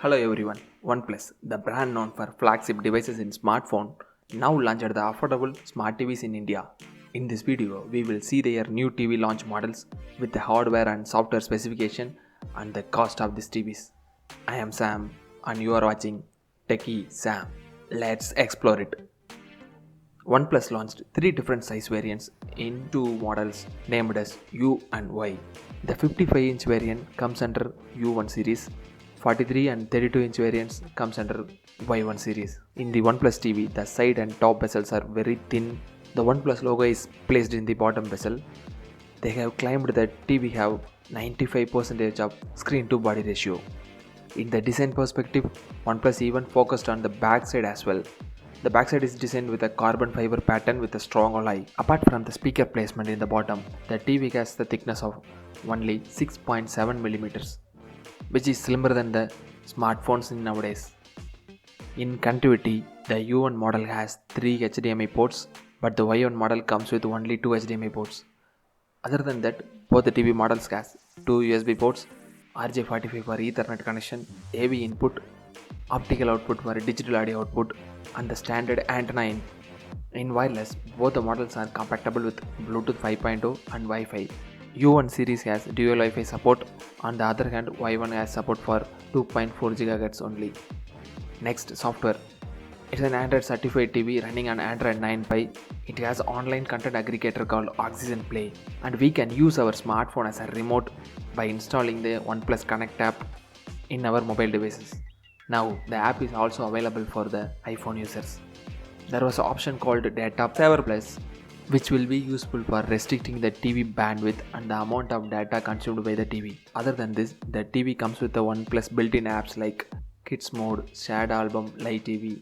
Hello everyone. OnePlus, the brand known for flagship devices in smartphone, now launched the affordable smart TVs in India. In this video, we will see their new TV launch models with the hardware and software specification and the cost of these TVs. I am Sam and you are watching Techie Sam. Let's explore it. OnePlus launched three different size variants in two models named as U and Y. The 55-inch variant comes under U1 series, 43 and 32-inch variants comes under Y1 series. In the OnePlus TV, the side and top bezels are very thin. The OnePlus logo is placed in the bottom bezel. They have claimed that TV have 95% of screen to body ratio. In the design perspective, OnePlus even focused on the back side as well. The backside is designed with a carbon fiber pattern with a strong alloy. Apart from the speaker placement in the bottom, the TV has the thickness of only 6.7mm, which is slimmer than the smartphones in nowadays. In connectivity, the U1 model has 3 HDMI ports, but the Y1 model comes with only 2 HDMI ports. Other than that, both the TV models has 2 USB ports, RJ45 for Ethernet connection, AV input, optical output for digital audio output, and the standard antenna in. In wireless, both the models are compatible with Bluetooth 5.0 and Wi-Fi. U1 series has dual Wi-Fi support, on the other hand Y1 has support for 2.4 GHz only. Next, software. It's an Android certified TV running on Android 9 Pie. It has online content aggregator called Oxygen Play, and we can use our smartphone as a remote by installing the OnePlus Connect app in our mobile devices. Now, the app is also available for the iPhone users. There was an option called Data Saver Plus, which will be useful for restricting the TV bandwidth and the amount of data consumed by the TV. Other than this, the TV comes with the OnePlus built-in apps like Kids Mode, Shared Album, Live TV.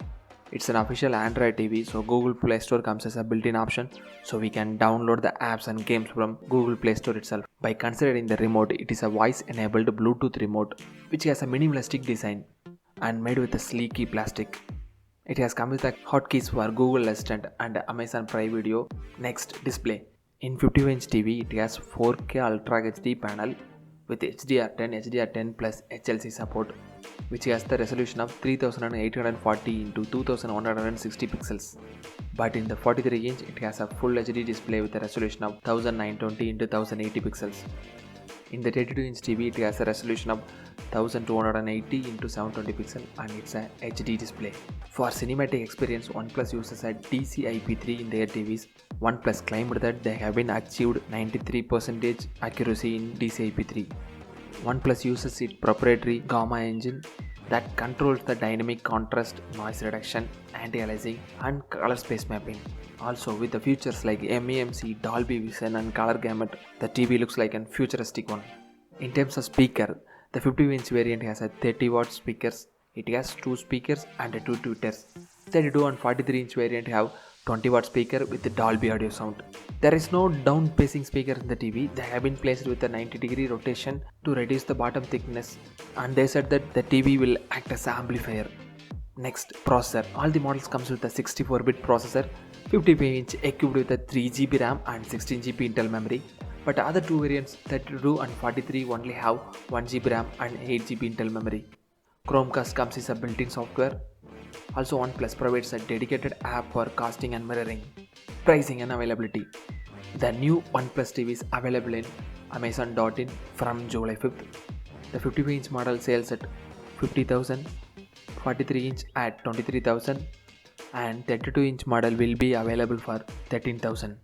It's an official Android TV, so Google Play Store comes as a built-in option, so we can download the apps and games from Google Play Store itself. By considering the remote, it is a voice-enabled Bluetooth remote, which has a minimalistic design and made with a sleeky plastic. It has come with the hotkeys for Google Assistant and Amazon Prime Video. Next, display. In 50-inch TV, it has 4K Ultra HD panel with HDR10, HDR10 plus HLC support, which has the resolution of 3840 into 2160 pixels. But in the 43-inch, it has a full HD display with a resolution of 1920 into 1080 pixels. In the 32-inch TV, it has a resolution of 1280 into 720 pixel and it's a HD display. For cinematic experience, OnePlus uses a DCI-P3 in their TVs. OnePlus claimed that they have been achieved 93% accuracy in DCI-P3. OnePlus uses its proprietary Gamma engine that controls the dynamic contrast, noise reduction, anti-aliasing and color space mapping. Also, with the features like MEMC, Dolby Vision and color gamut, the TV looks like a futuristic one. In terms of speaker, the 50-inch variant has a 30-watt speakers. It has 2 speakers and 2 tweeters. 32 and 43-inch variant have 20-watt speaker with the Dolby audio sound. There is no down-facing speaker in the TV. They have been placed with a 90-degree rotation to reduce the bottom thickness, and they said that the TV will act as an amplifier. Next, processor. All the models comes with a 64-bit processor, 55-inch equipped with a 3GB RAM and 16GB Intel memory. But other two variants, 32 and 43, only have 1GB RAM and 8GB Intel memory. Chromecast comes as a built-in software. Also, OnePlus provides a dedicated app for casting and mirroring. Pricing and availability. The new OnePlus TV is available in Amazon.in from July 5th. The 55-inch model sells at 50,000, 43-inch at 23,000, and 32-inch model will be available for 13,000.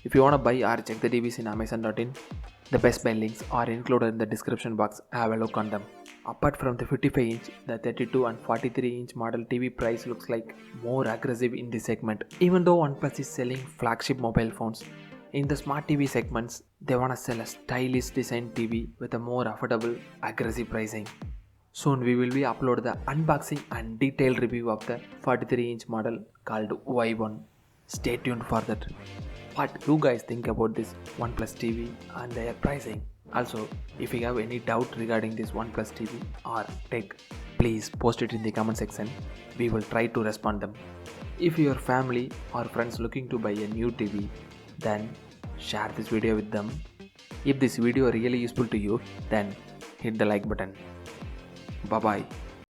If you want to buy or check the TVs in Amazon.in, the best buy links are included in the description box. Have a look on them. Apart from the 55-inch, the 32 and 43-inch model TV price looks like more aggressive in this segment. Even though OnePlus is selling flagship mobile phones, in the smart TV segments, they want to sell a stylish design TV with a more affordable, aggressive pricing. Soon we will be upload the unboxing and detailed review of the 43-inch model called Y1. Stay tuned for that. What do you guys think about this OnePlus TV and their pricing? Also, if you have any doubt regarding this OnePlus TV or tech, please post it in the comment section. We will try to respond them. If your family or friends looking to buy a new TV, then share this video with them. If this video really useful to you, then hit the like button. Bye bye.